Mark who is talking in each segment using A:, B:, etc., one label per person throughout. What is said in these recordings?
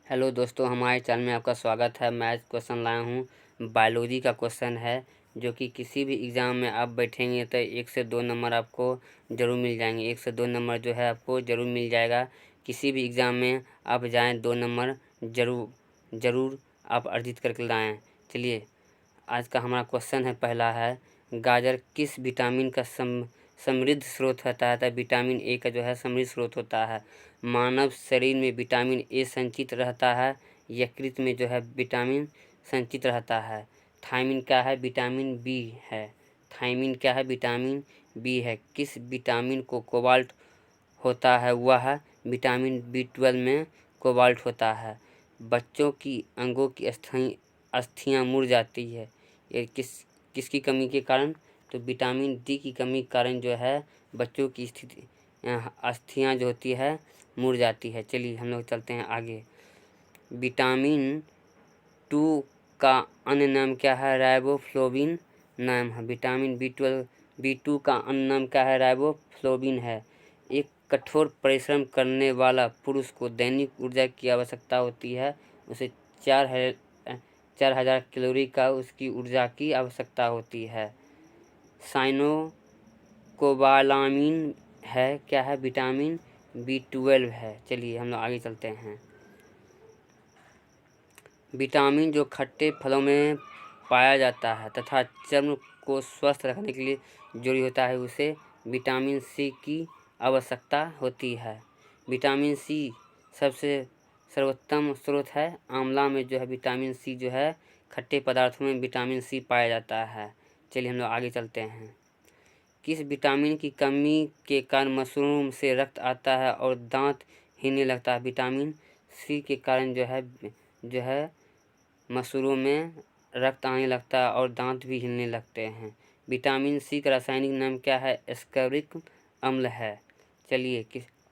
A: Hello दोस्तों, हमारे channel में आपका स्वागत है। मैं आज क्वेश्चन लाया हूँ, बायोलॉजी का क्वेश्चन है, जो कि किसी भी एग्ज़ाम में आप बैठेंगे तो 1 से 2 नंबर आपको ज़रूर मिल जाएंगे। 1 से 2 नंबर जो है आपको ज़रूर मिल जाएगा। किसी भी एग्ज़ाम में आप जाएँ 2 नंबर ज़रूर आप अर्जित करके लाएँ। चलिए, आज का हमारा क्वेश्चन है, पहला है, गाजर किस विटामिन का समृद्ध स्रोत होता है? तो विटामिन ए का जो है समृद्ध स्रोत होता है। मानव शरीर में विटामिन ए संचित रहता है। यकृत में जो है विटामिन संचित रहता है। थायमिन क्या है? विटामिन बी है। थायमिन क्या है? विटामिन बी है। किस विटामिन को कोबाल्ट होता है? वह विटामिन बी12 में कोबाल्ट होता है। बच्चों की अंगों की अस्थियाँ मुड़ जाती है, ये किसकी कमी के कारण? तो विटामिन डी की कमी के कारण जो है बच्चों की अस्थियाँ जो होती है मुड़ जाती है। चलिए हम लोग चलते हैं आगे। विटामिन 2 का अन्य नाम क्या है? राइबोफ्लोविन नाम है। विटामिन बी2 का अन्य नाम क्या है? राइबोफ्लोविन है। एक कठोर परिश्रम करने वाला पुरुष को दैनिक ऊर्जा की आवश्यकता होती है। उसे 4000 कैलोरी का उसकी ऊर्जा की आवश्यकता होती है। साइनोकोबालामिन है, क्या है? विटामिन बी12 है। चलिए हम लोग आगे चलते हैं। विटामिन जो खट्टे फलों में पाया जाता है तथा चर्म को स्वस्थ रखने के लिए जरूरी होता है, उसे विटामिन सी की आवश्यकता होती है। विटामिन सी सबसे सर्वोत्तम स्रोत है। आंवला में जो है विटामिन सी जो है, खट्टे पदार्थों में विटामिन सी पाया जाता है। चलिए हम लोग आगे चलते हैं। किस विटामिन की कमी के कारण मशरूम से रक्त आता है और दांत हिलने लगता है? विटामिन सी के कारण जो है मशरूम में रक्त आने लगता है और दांत भी हिलने लगते हैं। विटामिन सी का रासायनिक नाम क्या है? एस्कॉर्बिक अम्ल है। चलिए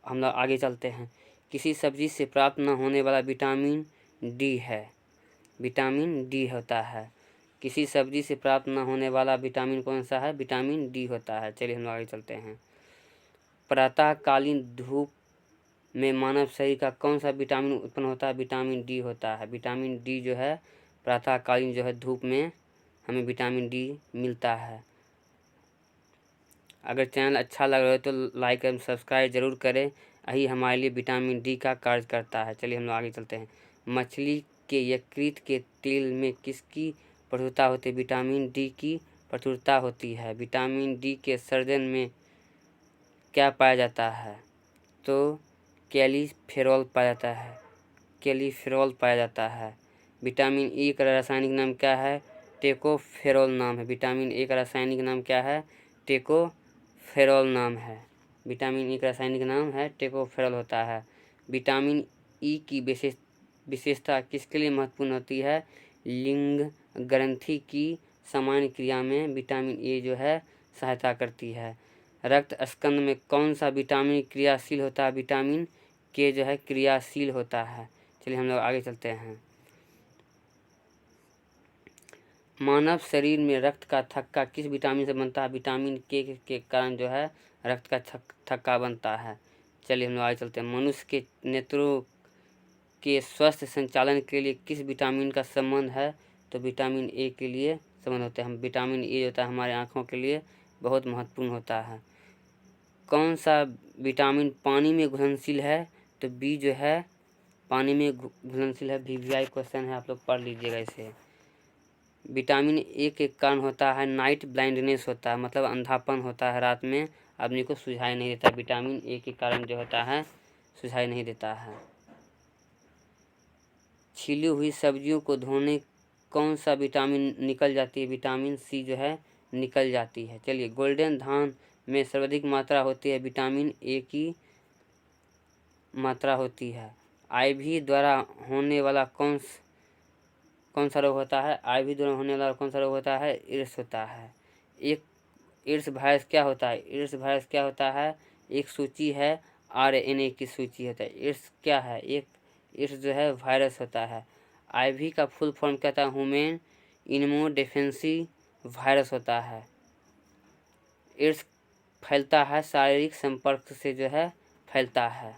A: हम लोग आगे चलते हैं। किसी सब्जी से प्राप्त न होने वाला विटामिन डी है। विटामिन डी होता है। किसी सब्जी से प्राप्त न होने वाला विटामिन कौन सा है? विटामिन डी होता है। चलिए हम लोग आगे चलते हैं। प्रातःकालीन धूप में मानव शरीर का कौन सा विटामिन उत्पन्न होता है? विटामिन डी होता है। विटामिन डी जो है प्रातःकालीन जो है धूप में हमें विटामिन डी मिलता है। अगर चैनल अच्छा लग रहा है तो लाइक एवं सब्सक्राइब जरूर करें, यही हमारे लिए विटामिन डी का कार्य करता है। चलिए हम लोग आगे चलते हैं। मछली के यकृत के तेल में किसकी प्रचुरता होती है? विटामिन डी की प्रचुरता होती है। विटामिन डी के सर्जन में क्या पाया जाता है? तो कैल्शिफेरॉल पाया जाता है। कैल्शिफेरॉल पाया जाता है। विटामिन ई का रासायनिक नाम क्या है? टेकोफेरॉल नाम है। विटामिन ए का रासायनिक नाम क्या है? टेकोफेरॉल नाम है। विटामिन ई का रासायनिक नाम है टेकोफेरॉल होता है। विटामिन ई की विशेषता किसके लिए महत्वपूर्ण होती है? लिंग ग्रंथि की सामान्य क्रिया में विटामिन ए जो है सहायता करती है। रक्त स्कंद में कौन सा विटामिन क्रियाशील होता है? विटामिन के जो है क्रियाशील होता है। चलिए हम लोग आगे चलते हैं। मानव शरीर में रक्त का थक्का किस विटामिन से बनता है? विटामिन के कारण जो है रक्त का थक्का बनता है। चलिए हम लोग आगे चलते हैं। मनुष्य के नेत्रों के स्वस्थ संचालन के लिए किस विटामिन का संबंध है? तो विटामिन ए के लिए संबंध होता है। हम विटामिन ए होता है हमारे आँखों के लिए बहुत महत्वपूर्ण होता है। कौन सा विटामिन पानी में घुलनशील है? तो बी जो है पानी में घुलनशील है। वीवीआई क्वेश्चन है, आप लोग पढ़ लीजिएगा इसे। विटामिन ए के कारण होता है नाइट ब्लाइंडनेस होता है, मतलब अंधापन होता है, रात में आदमी को सुझाई नहीं देता। विटामिन ए के कारण जो होता है सुझाई नहीं देता है। छीली हुई सब्जियों को धोने कौन सा विटामिन निकल जाती है? विटामिन सी जो है निकल जाती है। चलिए, गोल्डन धान में सर्वाधिक मात्रा होती है विटामिन ए की मात्रा होती है। आईवी द्वारा होने वाला कौन सा रोग होता है? आईवी द्वारा होने वाला कौन सा रोग होता है? एड्स होता है। एक एड्स वायरस क्या होता है? एड्स वायरस क्या होता है? एक सूची है, आरएनए की सूची होता है। एड्स क्या है? एक एड्स जो है वायरस होता है। आईवी का फुल फॉर्म क्या था? ह्यूमन इम्यूनोडेफिशिएंसी वायरस होता है। एड्स फैलता है शारीरिक संपर्क से जो है फैलता है।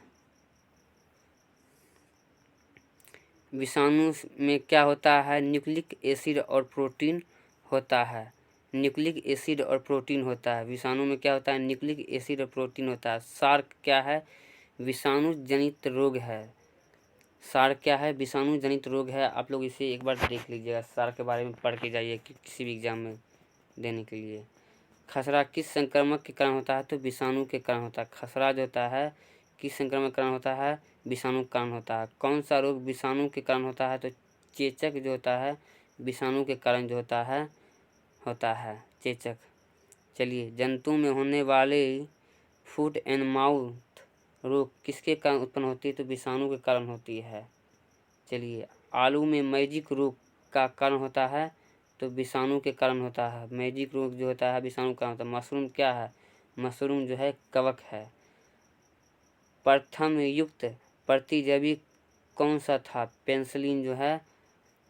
A: विषाणु में क्या होता है, न्यूक्लिक एसिड और प्रोटीन होता है। न्यूक्लिक एसिड और प्रोटीन होता है। विषाणु में क्या होता है, न्यूक्लिक एसिड और प्रोटीन होता है। सार क्या है, विषाणु जनित रोग है। सार क्या है, विषाणु जनित रोग है। आप लोग इसे एक बार देख लीजिएगा, सार के बारे में पढ़ के जाइए कि किसी भी एग्जाम में देने के लिए। खसरा किस संक्रमक के कारण होता है, तो विषाणु के कारण होता है। खसरा जो होता है किस संक्रमण के कारण होता है, विषाणु के कारण होता है। कौन सा रोग विषाणु के कारण होता है, तो चेचक जो होता है विषाणु के कारण जो होता है चेचक। चलिए, जंतु में होने वाले फुट एंड माउथ रोग किसके कारण उत्पन्न होती है, तो विषाणु के कारण होती है। चलिए, आलू में मैजिक रोग का कारण होता है, तो विषाणु के कारण होता है। मैजिक रोग जो होता है विषाणु का कारण होता है। मशरूम क्या है, मशरूम जो है कवक है। प्रथम युक्त प्रतिजैवी कौन सा था, पेनिसिलिन जो है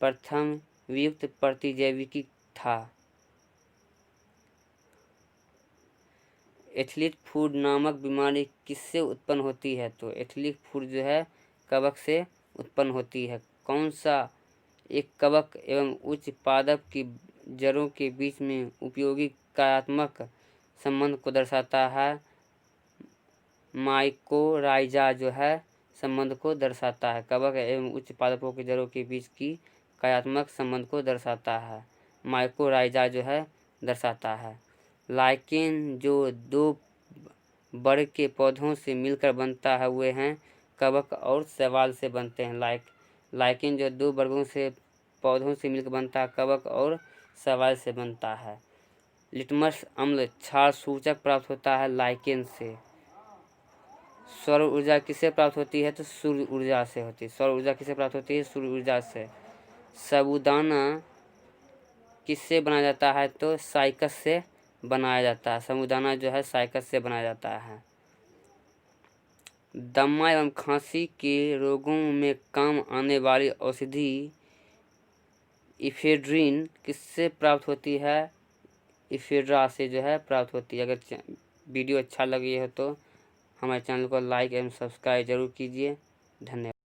A: प्रथम युक्त प्रतिजैविकी था। एथलीट फूड नामक बीमारी किससे उत्पन्न होती है, तो एथलीट फूड जो है कवक से उत्पन्न होती है। कौन सा एक कवक एवं उच्च पादप की जड़ों के बीच में उपयोगी कार्यात्मक संबंध को दर्शाता है, माइकोराइजा जो है संबंध को दर्शाता है। कवक एवं उच्च पादपों की जड़ों के बीच की कार्यात्मक संबंध को दर्शाता है, माइकोराइजा जो है दर्शाता है। लाइकेन जो दो बड़े के पौधों से मिलकर बनता है वे हैं कवक और शैवाल से बनते हैं। लाइकेन जो दो वर्गों से पौधों से मिलकर बनता है, कवक और शैवाल से बनता है। लिटमस अम्ल क्षार सूचक प्राप्त होता है लाइकेन से। सौर ऊर्जा किससे प्राप्त होती है, तो सूर्य ऊर्जा से होती है। सौर ऊर्जा किससे प्राप्त होती है, सूर्य ऊर्जा से। साबूदाना किससे बनाया जाता है, तो साइकस से बनाया जाता है। साबूदाना जो है साइकस से बनाया जाता है। दमा एवं खांसी के रोगों में काम आने वाली औषधि इफेड्रिन किससे प्राप्त होती है, इफेड्रा से जो है प्राप्त होती है। अगर वीडियो अच्छा लगी हो तो हमारे चैनल को लाइक एवं सब्सक्राइब जरूर कीजिए। धन्यवाद।